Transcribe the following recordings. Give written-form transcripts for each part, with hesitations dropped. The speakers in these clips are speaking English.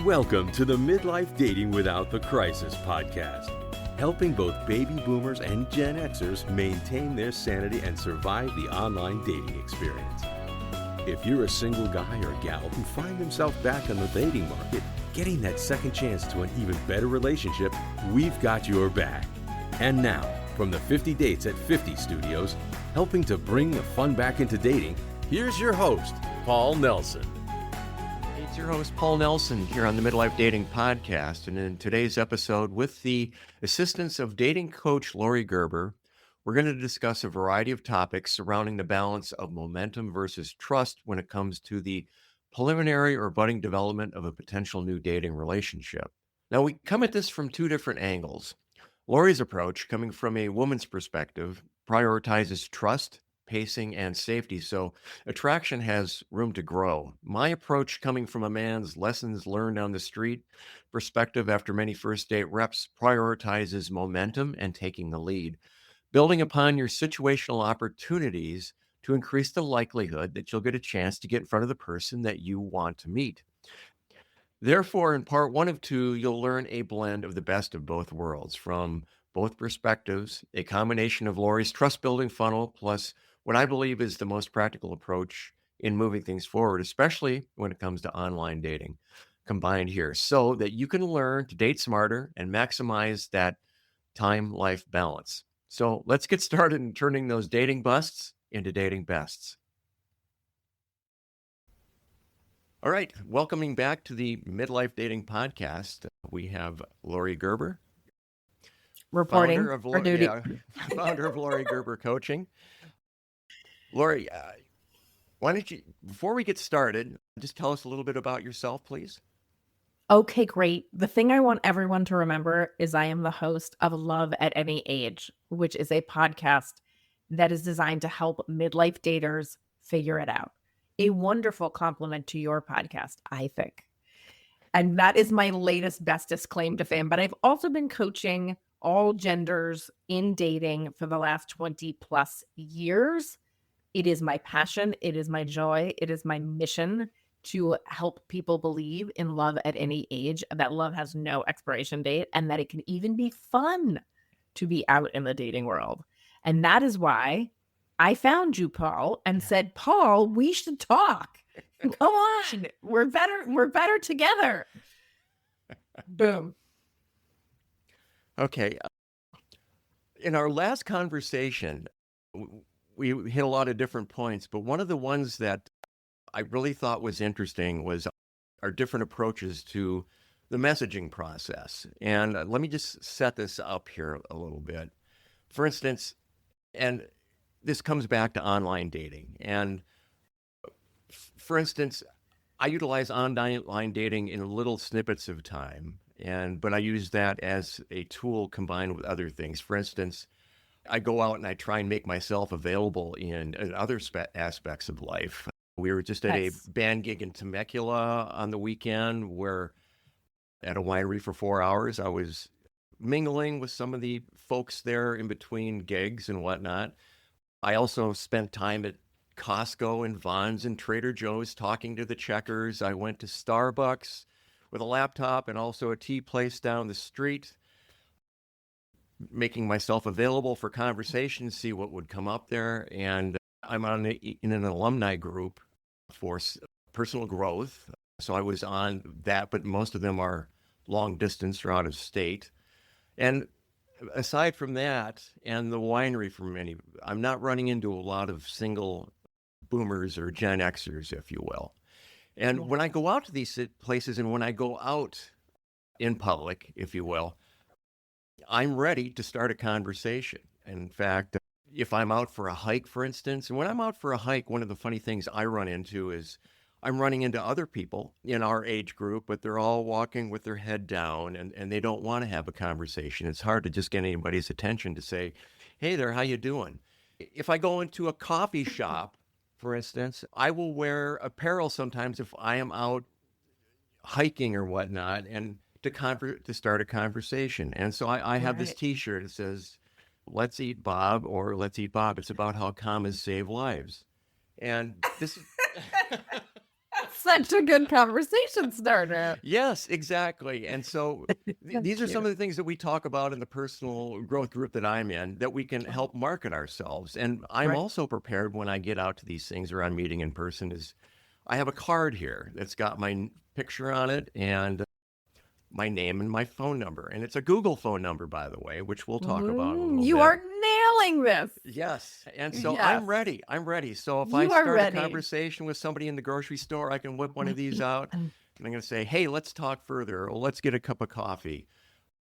Welcome to the Midlife Dating Without the Crisis podcast, helping both baby boomers and Gen Xers maintain their sanity and survive the online dating experience. If you're a single guy or gal who find themselves back on the dating market, getting that second chance to an even better relationship, we've got your back. And now, from the 50 Dates at 50 studios, helping to bring the fun back into dating, here's your host, Paul Nelson. It's your host, Paul Nelson, here on the Midlife Dating Podcast. And in today's episode, with the assistance of dating coach Laurie Gerber, we're going to discuss a variety of topics surrounding the balance of momentum versus trust when it comes to the preliminary or budding development of a potential new dating relationship. Now, we come at this from two different angles. Laurie's approach, coming from a woman's perspective, prioritizes trust, pacing, and safety, so attraction has room to grow. My approach, coming from a man's lessons learned on the street perspective after many first date reps, prioritizes momentum and taking the lead, building upon your situational opportunities to increase the likelihood that you'll get a chance to get in front of the person that you want to meet. Therefore, in part 1 of 2, you'll learn a blend of the best of both worlds from both perspectives, a combination of Laurie's trust-building funnel plus what I believe is the most practical approach in moving things forward, especially when it comes to online dating, combined here, so that you can learn to date smarter and maximize that time-life balance. So let's get started in turning those dating busts into dating bests. All right, welcoming back to the Midlife Dating Podcast, we have Laurie Gerber, reporting founder of for duty. Founder of Laurie Gerber Coaching. Laurie, why don't you, before we get started, just tell us a little bit about yourself, please? Okay, great. The thing I want everyone to remember is I am the host of Love at Any Age, which is a podcast that is designed to help midlife daters figure it out. A wonderful compliment to your podcast, I think. And that is my latest, bestest claim to fame. But I've also been coaching all genders in dating for the last 20 plus years. It is my passion. It is my joy. It is my mission to help people believe in love at any age, that love has no expiration date, and that it can even be fun to be out in the dating world. And that is why I found you, Paul, and said, Paul, we should talk. Come on. We're better together. Boom. Okay. In our last conversation, we hit a lot of different points, but one of the ones that I really thought was interesting was our different approaches to the messaging process. And let me just set this up here a little bit. For instance, and this comes back to online dating. And for instance, I utilize online dating in little snippets of time, but I use that as a tool combined with other things. For instance, I go out and I try and make myself available in other aspects of life. We were just at a band gig in Temecula on the weekend where at a winery for 4 hours, I was mingling with some of the folks there in between gigs and whatnot. I also spent time at Costco and Vons and Trader Joe's talking to the checkers. I went to Starbucks with a laptop and also a tea place down the street, making myself available for conversation, see what would come up there. And I'm in an alumni group for personal growth. So I was on that, but most of them are long distance or out of state. And aside from that, and the winery for many, I'm not running into a lot of single boomers or Gen Xers, if you will. And when I go out to these places and when I go out in public, if you will, I'm ready to start a conversation. In fact, if I'm out for a hike, for instance, and when I'm out for a hike, one of the funny things I run into is I'm running into other people in our age group, but they're all walking with their head down and they don't want to have a conversation. It's hard to just get anybody's attention to say, hey there, how you doing? If I go into a coffee shop, for instance, I will wear apparel sometimes if I am out hiking or whatnot and to start a conversation. And so I have this T-shirt that says, let's eat Bob or let's eat Bob. It's about how commas save lives. And this is such a good conversation starter. Yes, exactly. And so these are some of the things that we talk about in the personal growth group that I'm in that we can help market ourselves. And I'm also prepared when I get out to these things or I'm meeting in person is I have a card here that's got my picture on it and my name and my phone number. And it's a Google phone number, by the way, which we'll talk about a little bit. You are nailing this. Yes. And so I'm ready. I'm ready. So if I start a conversation with somebody in the grocery store, I can whip one of these out and I'm going to say, hey, let's talk further. Or let's get a cup of coffee.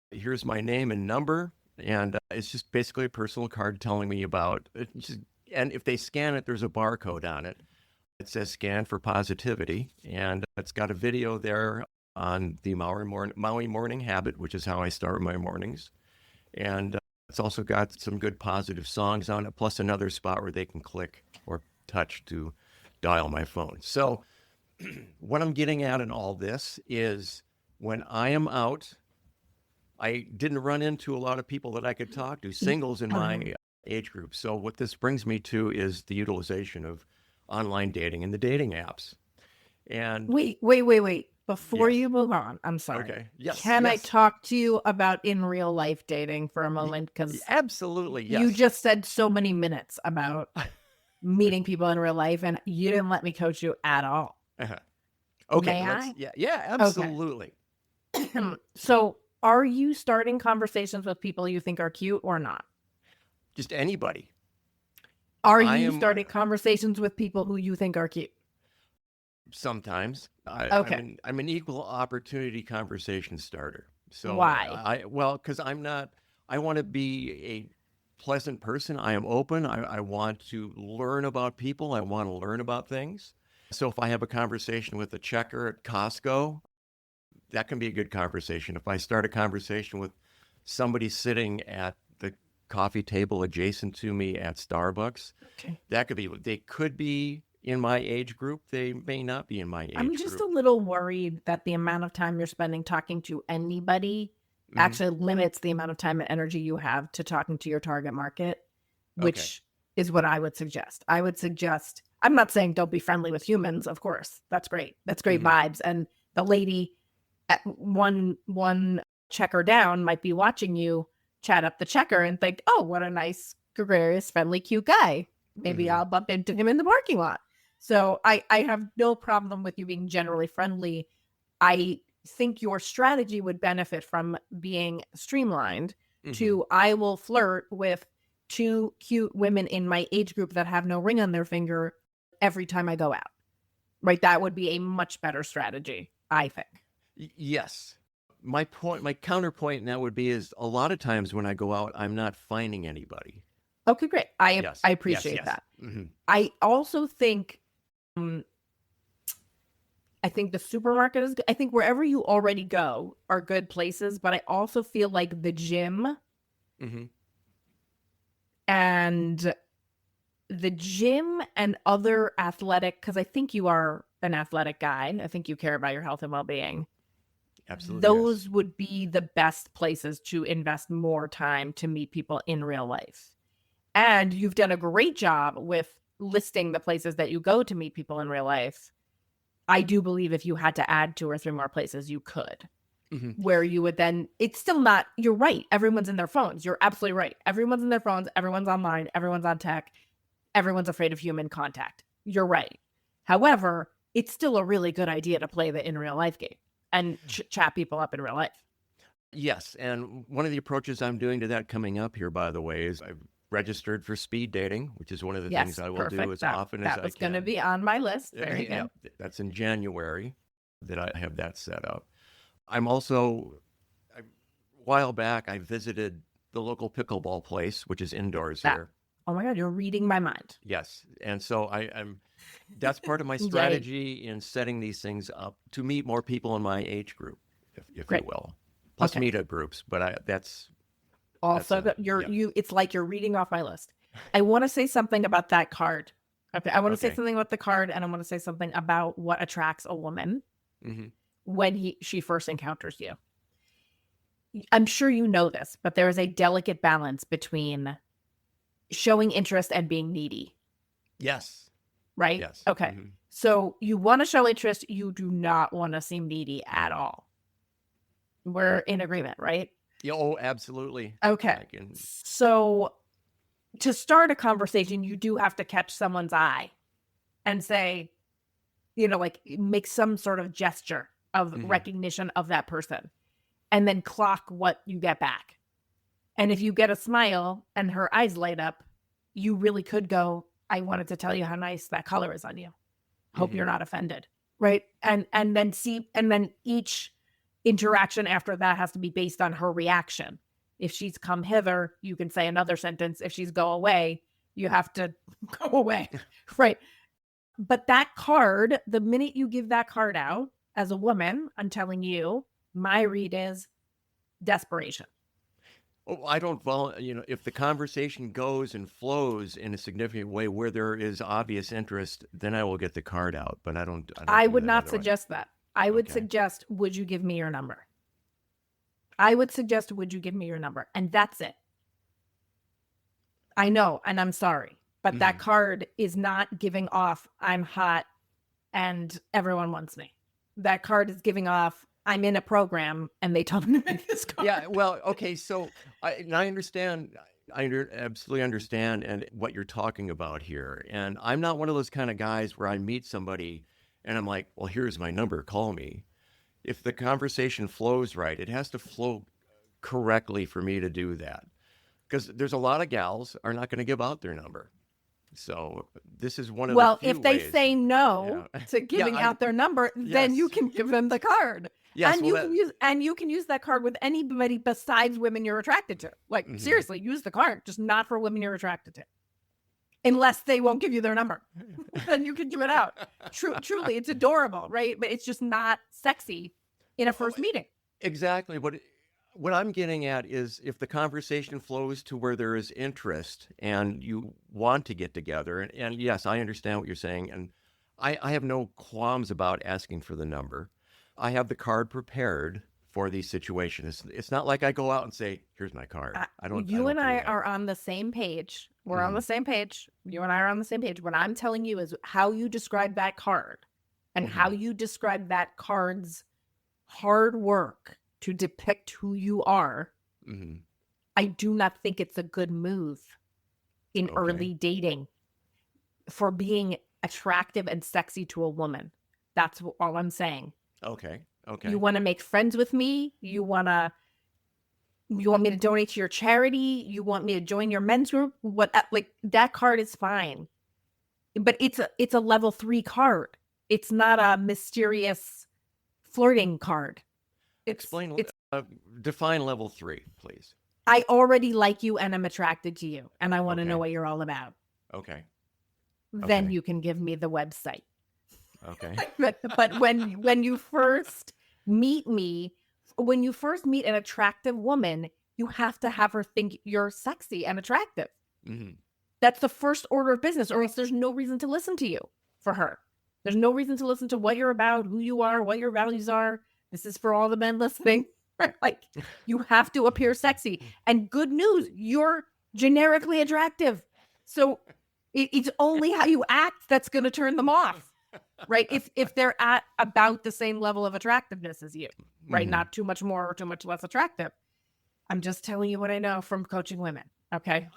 Here's my name and number. And it's just basically a personal card telling me about it. And if they scan it, there's a barcode on it. It says scan for positivity. And it's got a video there on the Maui morning habit, which is how I start my mornings. And it's also got some good positive songs on it, plus another spot where they can click or touch to dial my phone. So what I'm getting at in all this is when I am out, I didn't run into a lot of people that I could talk to, singles in my age group. So what this brings me to is the utilization of online dating and the dating apps. And wait. Before you move on, I'm sorry. Okay. Yes. Can I talk to you about in real life dating for a moment? Because absolutely, yes. You just said so many minutes about meeting people in real life, and you didn't let me coach you at all. Okay. May I? Yeah, absolutely. Okay. So, are you starting conversations with people you think are cute or not? Just anybody. Are you starting conversations with people who you think are cute? Sometimes. Okay. I'm an equal opportunity conversation starter. So why? Because I want to be a pleasant person. I am open. I want to learn about people. I want to learn about things. So if I have a conversation with a checker at Costco, that can be a good conversation. If I start a conversation with somebody sitting at the coffee table adjacent to me at Starbucks, that could be, they could be in my age group. They may not be in my age group. I'm just a little worried that the amount of time you're spending talking to anybody actually limits the amount of time and energy you have to talking to your target market, which is what I would suggest. I'm not saying don't be friendly with humans, of course. That's great. That's great vibes. And the lady at one checker down might be watching you chat up the checker and think, oh, what a nice, gregarious, friendly, cute guy. Maybe I'll bump into him in the parking lot. So I have no problem with you being generally friendly. I think your strategy would benefit from being streamlined to I will flirt with 2 cute women in my age group that have no ring on their finger every time I go out. Right? That would be a much better strategy, I think. Yes. My counterpoint in that would be is a lot of times when I go out, I'm not finding anybody. Okay, great. I appreciate that. I also think I think the supermarket is good. I think wherever you already go are good places, but I also feel like the gym and other athletic, because I think you are an athletic guy. I think you care about your health and well-being. Absolutely. Those would be the best places to invest more time to meet people in real life. And you've done a great job with listing the places that you go to meet people in real life. I do believe if you had to add 2 or 3 more places, you could. Where you would then, it's still not, you're right. Everyone's in their phones. You're absolutely right. Everyone's in their phones. Everyone's online. Everyone's on tech. Everyone's afraid of human contact. You're right. However, it's still a really good idea to play the in real life game and chat people up in real life. Yes. And one of the approaches I'm doing to that coming up here, by the way, is I've registered for speed dating, which is one of the things I will do as often as I can. That was going to be on my list. Very good. That's in January that I have that set up. I'm also, a while back, I visited the local pickleball place, which is indoors here. Oh my God, you're reading my mind. Yes. And so that's part of my strategy in setting these things up to meet more people in my age group, if you will. Plus meetup groups, but that's also it's like you're reading off my list. I want to say something about that card. Okay. I want to say something about the card, and I want to say something about what attracts a woman when she first encounters you. I'm sure you know this, but there is a delicate balance between showing interest and being needy. Yes. Right? Yes. Okay. So you want to show interest. You do not want to seem needy at all. We're in agreement, right? Yeah, oh, absolutely. Okay. So to start a conversation, you do have to catch someone's eye and say, like make some sort of gesture of recognition of that person, and then clock what you get back. And if you get a smile and her eyes light up, you really could go, I wanted to tell you how nice that color is on you. Hope you're not offended. Right. And then each interaction after that has to be based on her reaction. If she's come hither, you can say another sentence. If she's go away, you have to go away. Right. But that card, the minute you give that card out as a woman, I'm telling you, my read is desperation. Oh, I don't if the conversation goes and flows in a significant way where there is obvious interest, then I will get the card out. But I would not suggest that. I would suggest, would you give me your number? I would suggest, would you give me your number? And that's it. I know, and I'm sorry, but that card is not giving off, I'm hot and everyone wants me. That card is giving off, I'm in a program and they told me to make this card. Yeah, well, okay, so I understand. Absolutely understand and what you're talking about here. And I'm not one of those kind of guys where I meet somebody and I'm like, well, here's my number, call me. If the conversation flows right, it has to flow correctly for me to do that. Because there's a lot of gals are not going to give out their number. So this is one of the few if they ways. say no to giving out their number, then you can give them the card. Yes, and you can use that card with anybody besides women you're attracted to. Like seriously, use the card, just not for women you're attracted to. Unless they won't give you their number, then you can give it out. Truly, it's adorable, right? But it's just not sexy in a first meeting. Exactly. What I'm getting at is if the conversation flows to where there is interest and you want to get together, and yes, I understand what you're saying, and I have no qualms about asking for the number. I have the card prepared for these situations. It's not like I go out and say, here's my card. You and I are on the same page. We're on the same page. You and I are on the same page. What I'm telling you is how you describe that card and how you describe that card's hard work to depict who you are. I do not think it's a good move in early dating for being attractive and sexy to a woman. That's all I'm saying. Okay. You want to make friends with me? You want me to donate to your charity? You want me to join your men's group? That card is fine. But it's a level 3 card. It's not a mysterious flirting card. Define level 3, please. I already like you and I'm attracted to you and I want to know what you're all about. Okay. Then you can give me the website. Okay. But when you first meet me, when you first meet an attractive woman, you have to have her think you're sexy and attractive. That's the first order of business, or else there's no reason to listen to you for her. There's no reason to listen to what you're about, who you are, what your values are. This is for all the men listening. Like, you have to appear sexy. And good news, you're generically attractive. So it's only how you act that's going to turn them off. Right? If they're at about the same level of attractiveness as you, right? Not too much more or too much less attractive. I'm just telling you what I know from coaching women. Okay.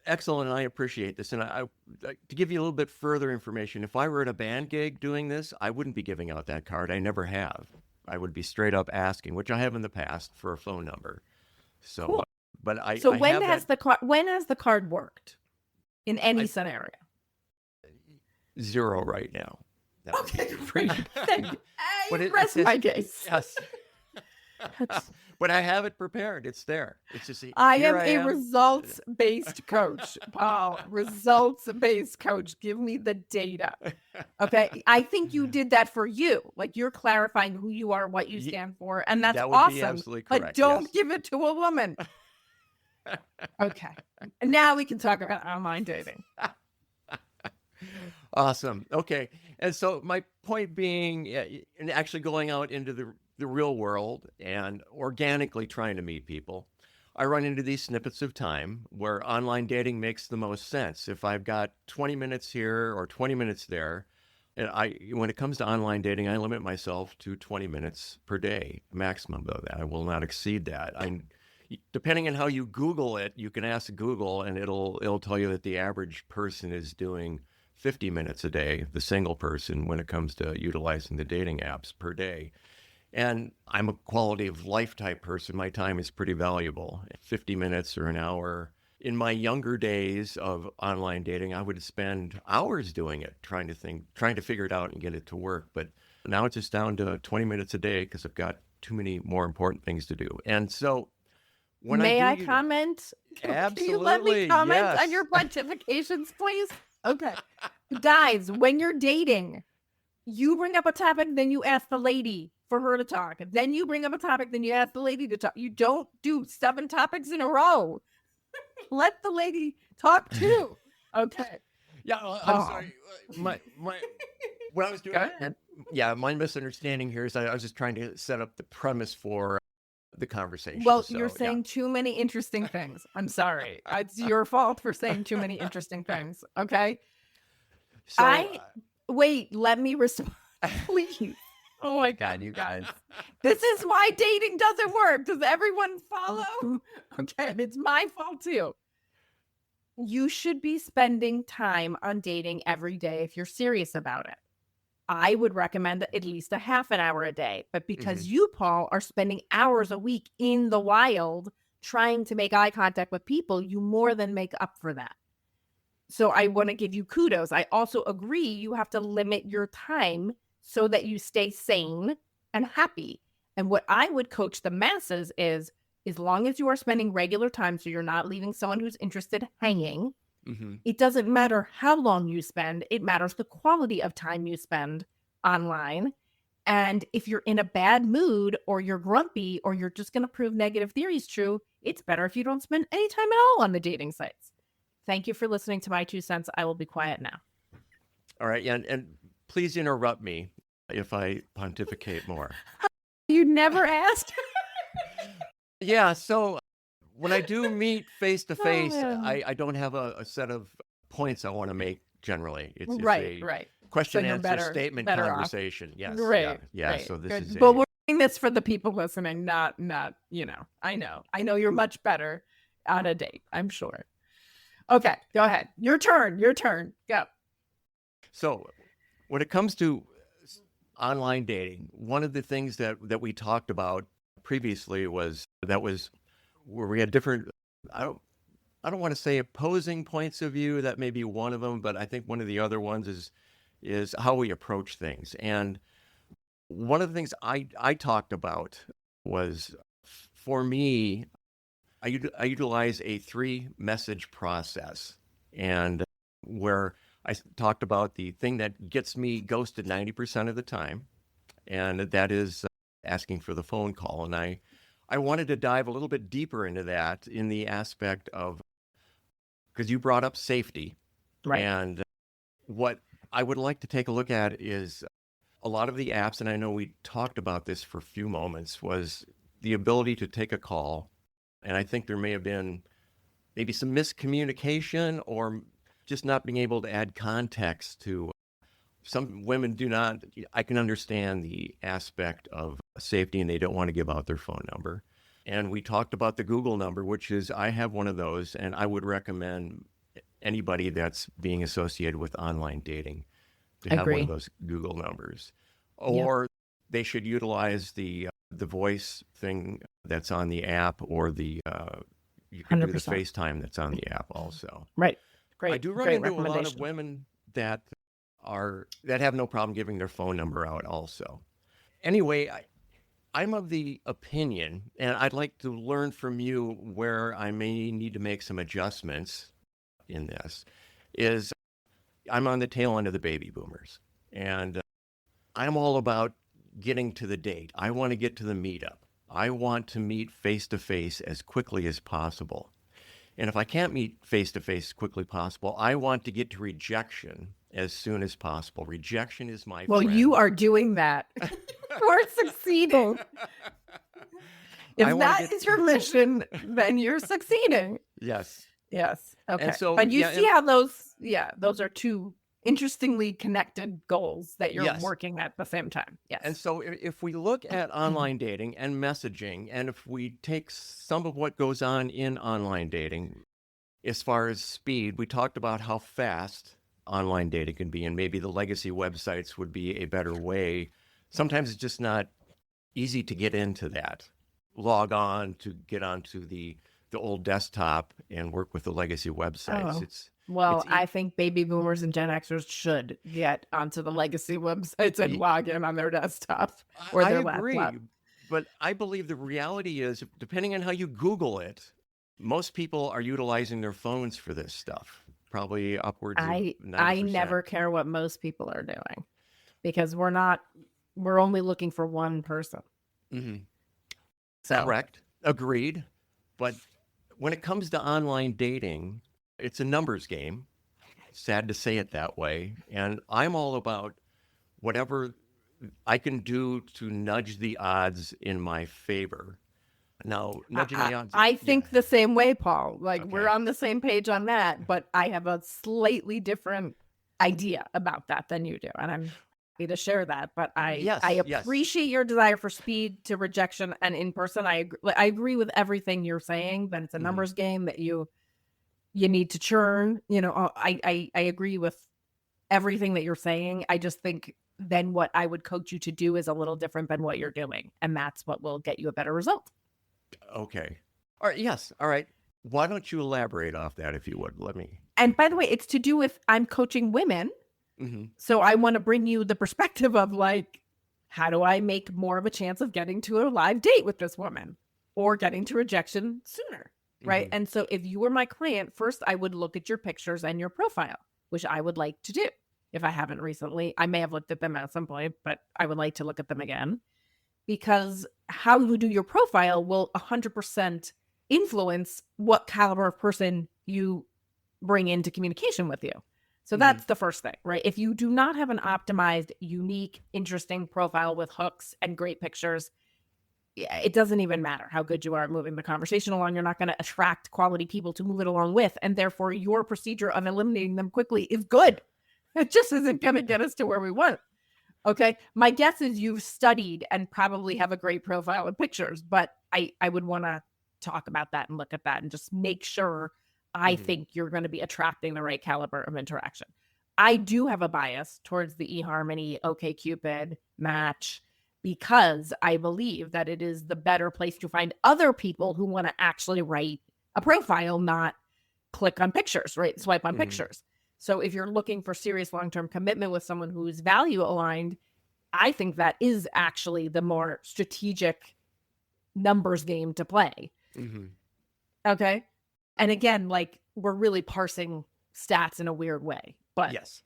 Excellent. And I appreciate this. And I to give you a little bit further information, if I were at a band gig doing this, I wouldn't be giving out that card. I never have. I would be straight up asking, which I have in the past, for a phone number. So, cool. when has the card worked in any scenario? 0 right now. Okay, great. Thank you. Rest my case. Yes. But I have it prepared. It's there. It's just I am a results-based coach, Paul. Results-based coach. Give me the data. Okay. I think you did that for you. Like, you're clarifying who you are, what you stand for, and that's awesome. Be absolutely correct. But don't give it to a woman. Okay. And now we can talk about online dating. Awesome. Okay. And so my point being, and actually going out into the real world and organically trying to meet people, I run into these snippets of time where online dating makes the most sense. If I've got 20 minutes here or 20 minutes there, And when it comes to online dating, I limit myself to 20 minutes per day, maximum of that. I will not exceed that. Depending on how you Google it, you can ask Google and it'll tell you that the average person is doing 50 minutes a day, the single person, when it comes to utilizing the dating apps per day. And I'm a quality of life type person. My time is pretty valuable. 50 minutes or an hour. In my younger days of online dating, I would spend hours doing it, trying to figure it out and get it to work. But now it's just down to 20 minutes a day because I've got too many more important things to do. And so when May I I comment? absolutely, Can you let me comment on your pontifications, please? Okay. Guys, when you're dating, you bring up a topic, then you ask the lady for her to talk. Then you bring up a topic, then you ask the lady to talk. You don't do 7 topics in a row. Let the lady talk too. Okay. Yeah, I'm sorry. My when I was doing my misunderstanding here is I was just trying to set up the premise for the conversation. Well, you're saying too many interesting things. I'm sorry. It's your fault for saying too many interesting things. Okay. So wait, let me respond, please. Oh my God, you guys. This is why dating doesn't work. Does everyone follow? Okay, it's my fault too. You should be spending time on dating every day if you're serious about it. I would recommend at least a half an hour a day. But because you, Paul, are spending hours a week in the wild trying to make eye contact with people, you more than make up for that. So I want to give you kudos. I also agree you have to limit your time so that you stay sane and happy. And what I would coach the masses is, as long as you are spending regular time, so you're not leaving someone who's interested hanging, it doesn't matter how long you spend. It matters the quality of time you spend online. And if you're in a bad mood or you're grumpy or you're just going to prove negative theories true, it's better if you don't spend any time at all on the dating sites. Thank you for listening to my 2 cents. I will be quiet now. All right. And please interrupt me if I pontificate more. You never asked? Yeah. So when I do meet face to face, I don't have a set of points I want to make generally. It's right. Question, so answer, statement, conversation. Off. Yes. Right. Yeah. Right. So this Good. is But we're doing this for the people listening, not, I know you're much better on a date, I'm sure. Okay, go ahead. Your turn. Go. So when it comes to online dating, one of the things that we talked about previously was where we had different, I don't want to say opposing points of view. That may be one of them, but I think one of the other ones is how we approach things. And one of the things I talked about was, for me, I utilize a 3-message process, and where I talked about the thing that gets me ghosted 90% of the time, and that is asking for the phone call. And I wanted to dive a little bit deeper into that in the aspect of, because you brought up safety. Right. And what I would like to take a look at is a lot of the apps, and I know we talked about this for a few moments, was the ability to take a call. And I think there may have been maybe some miscommunication or just not being able to add context to some women do not. I can understand the aspect of safety and they don't want to give out their phone number. And we talked about the Google number, which is, I have one of those, and I would recommend anybody that's being associated with online dating to have one of those Google numbers. Or they should utilize the voice thing that's on the app, or you can 100%. Do the FaceTime that's on the app also. Right. Great. I do run into a lot of women that have no problem giving their phone number out also. Anyway, I'm of the opinion, and I'd like to learn from you where I may need to make some adjustments in this, is I'm on the tail end of the baby boomers, and I'm all about getting to the date. I want to get to the meetup. I want to meet face-to-face as quickly as possible. And if I can't meet face-to-face as quickly as possible, I want to get to rejection as soon as possible. Rejection is my friend. Well, you are doing that. We're succeeding. If that is your mission, then you're succeeding. Yes. Okay. And so, but you see how those are two interestingly connected goals that you're Yes. working at the same time. Yes. And so if we look at online dating and messaging, and if we take some of what goes on in online dating, as far as speed, we talked about how fast online dating can be, and maybe the legacy websites would be a better way. Sometimes it's just not easy to get into that. Log on to get onto the old desktop and work with the legacy websites. Oh. Well, I think baby boomers and Gen Xers should get onto the legacy websites and log in on their desktop or their agree, laptop. but I believe the reality is, depending on how you Google it, most people are utilizing their phones for this stuff. Probably upwards of 90%. I never care what most people are doing, because we're only looking for one person. Mm-hmm. So correct, agreed. But when it comes to online dating, it's a numbers game. Sad to say it that way. And I'm all about whatever I can do to nudge the odds in my favor. Now, nudging the odds. I think the same way, Paul. Like, Okay. we're on the same page on that, but I have a slightly different idea about that than you do. And I'm happy to share that. But I appreciate your desire for speed to rejection and in person. I agree with everything you're saying, that it's a numbers game, that you need to churn. I agree with everything that you're saying. I just think then what I would coach you to do is a little different than what you're doing. And that's what will get you a better result. Okay. All right. Yes. All right. Why don't you elaborate off that, if you would? Let me. And by the way, it's to do with, I'm coaching women. So I want to bring you the perspective of, like, how do I make more of a chance of getting to a live date with this woman or getting to rejection sooner? Right. And so if you were my client, first I would look at your pictures and your profile, which I would like to do. If I haven't recently, I may have looked at them at some point, but I would like to look at them again, because how you do your profile will 100% influence what caliber of person you bring into communication with you. So that's the first thing, right? If you do not have an optimized, unique, interesting profile with hooks and great pictures, it doesn't even matter how good you are at moving the conversation along. You're not going to attract quality people to move it along with. And therefore, your procedure of eliminating them quickly is good. It just isn't going to get us to where we want. Okay. My guess is you've studied and probably have a great profile and pictures, but I would want to talk about that and look at that and just make sure I think you're going to be attracting the right caliber of interaction. I do have a bias towards the eHarmony, OkCupid, Match, because I believe that it is the better place to find other people who want to actually write a profile, not click on pictures, right? Swipe on pictures. So if you're looking for serious long-term commitment with someone who's value aligned, I think that is actually the more strategic numbers game to play. Okay. And again, like, we're really parsing stats in a weird way, but yes,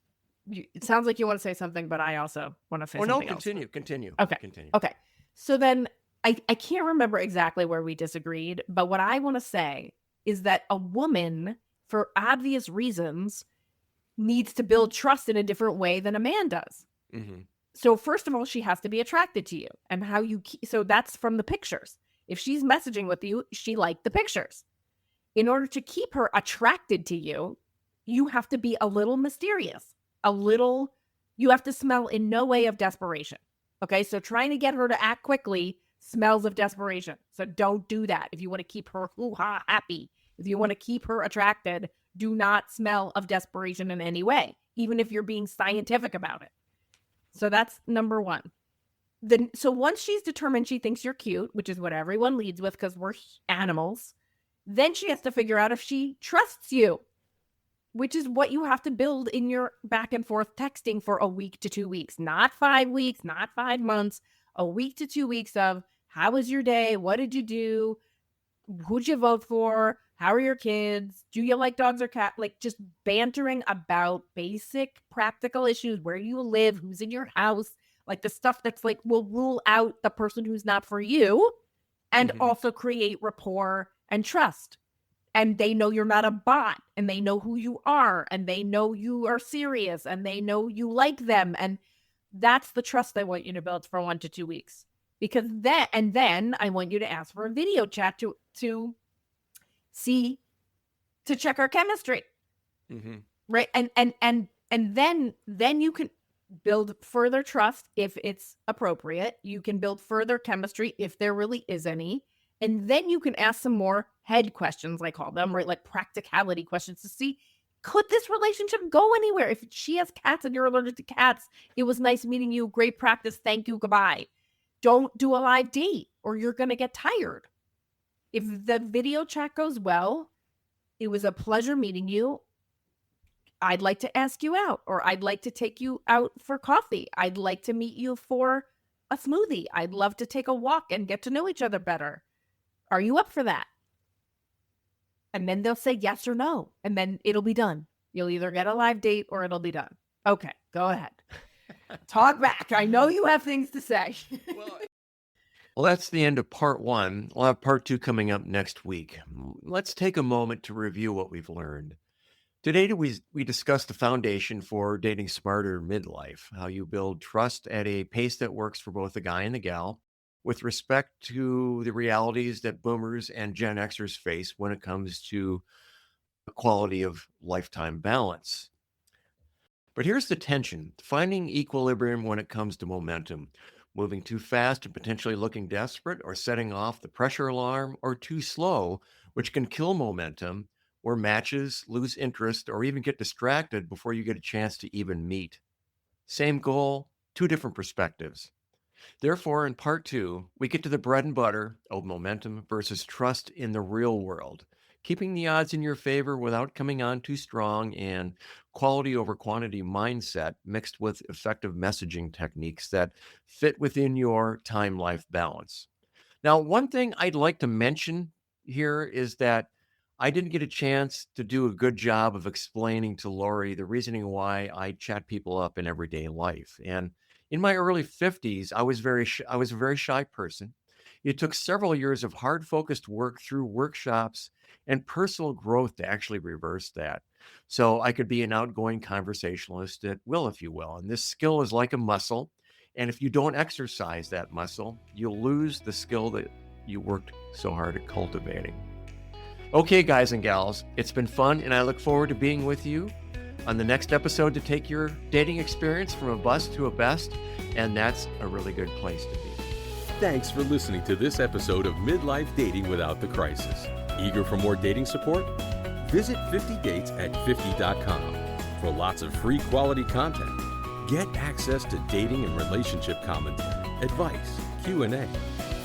it sounds like you want to say something, but I also want to say something else. Continue. Okay. Continue. Okay. So then I can't remember exactly where we disagreed, but what I want to say is that a woman, for obvious reasons, needs to build trust in a different way than a man does. So first of all, she has to be attracted to you, and how you so that's from the pictures. If she's messaging with you, she liked the pictures. In order to keep her attracted to you, you have to be a little mysterious, you have to smell in no way of desperation. Okay. So trying to get her to act quickly smells of desperation. So don't do that. If you want to keep her hoo-ha happy, if you want to keep her attracted, do not smell of desperation in any way, even if you're being scientific about it. So that's number one. So once she's determined she thinks you're cute, which is what everyone leads with because we're animals, then she has to figure out if she trusts you, which is what you have to build in your back and forth texting for a week to 2 weeks, not 5 weeks, not 5 months, a week to 2 weeks of how was your day? What did you do? Who'd you vote for? How are your kids? Do you like dogs or cats? Like, just bantering about basic practical issues. Where you live? Who's in your house? Like the stuff that's like, will rule out the person who's not for you and also create rapport and trust. And they know you're not a bot, and they know who you are, and they know you are serious, and they know you like them. And that's the trust I want you to build for 1 to 2 weeks. Because then I want you to ask for a video chat to check our chemistry. Right. And And then you can build further trust if it's appropriate. You can build further chemistry if there really is any. And then you can ask some more head questions, I call them, right? Like practicality questions to see, could this relationship go anywhere? If she has cats and you're allergic to cats, it was nice meeting you. Great practice. Thank you. Goodbye. Don't do a live date or you're going to get tired. If the video chat goes well, it was a pleasure meeting you. I'd like to ask you out, or I'd like to take you out for coffee. I'd like to meet you for a smoothie. I'd love to take a walk and get to know each other better. Are you up for that? And then they'll say yes or no, and then it'll be done. You'll either get a live date or it'll be done. Okay, go ahead. Talk back. I know you have things to say. Well, that's the end of part 1. We'll have part 2 coming up next week. Let's take a moment to review what we've learned. Today, we discussed the foundation for dating smarter midlife, how you build trust at a pace that works for both the guy and the gal, with respect to the realities that boomers and Gen Xers face when it comes to the quality of lifetime balance. But here's the tension: finding equilibrium when it comes to momentum. Moving too fast and potentially looking desperate, or setting off the pressure alarm, or too slow, which can kill momentum, where matches lose interest or even get distracted before you get a chance to even meet. Same goal, 2 different perspectives. Therefore, in part 2, we get to the bread and butter of momentum versus trust in the real world, keeping the odds in your favor without coming on too strong, and quality over quantity mindset mixed with effective messaging techniques that fit within your time-life balance. Now, one thing I'd like to mention here is that I didn't get a chance to do a good job of explaining to Laurie the reasoning why I chat people up in everyday life. And in my early 50s, I was a very shy person. It took several years of hard-focused work through workshops and personal growth to actually reverse that. So I could be an outgoing conversationalist at will, if you will. And this skill is like a muscle. And if you don't exercise that muscle, you'll lose the skill that you worked so hard at cultivating. Okay, guys and gals, it's been fun, and I look forward to being with you on the next episode to take your dating experience from a bust to a best, and that's a really good place to be. Thanks for listening to this episode of Midlife Dating Without the Crisis. Eager for more dating support? Visit 50dates@50.com for lots of free quality content. Get access to dating and relationship commentary, advice, Q&A,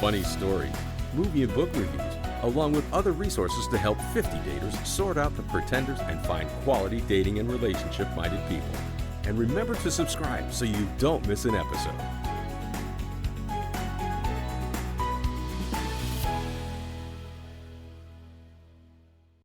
funny stories, movie and book reviews, along with other resources to help 50 daters sort out the pretenders and find quality dating and relationship-minded people. And remember to subscribe so you don't miss an episode.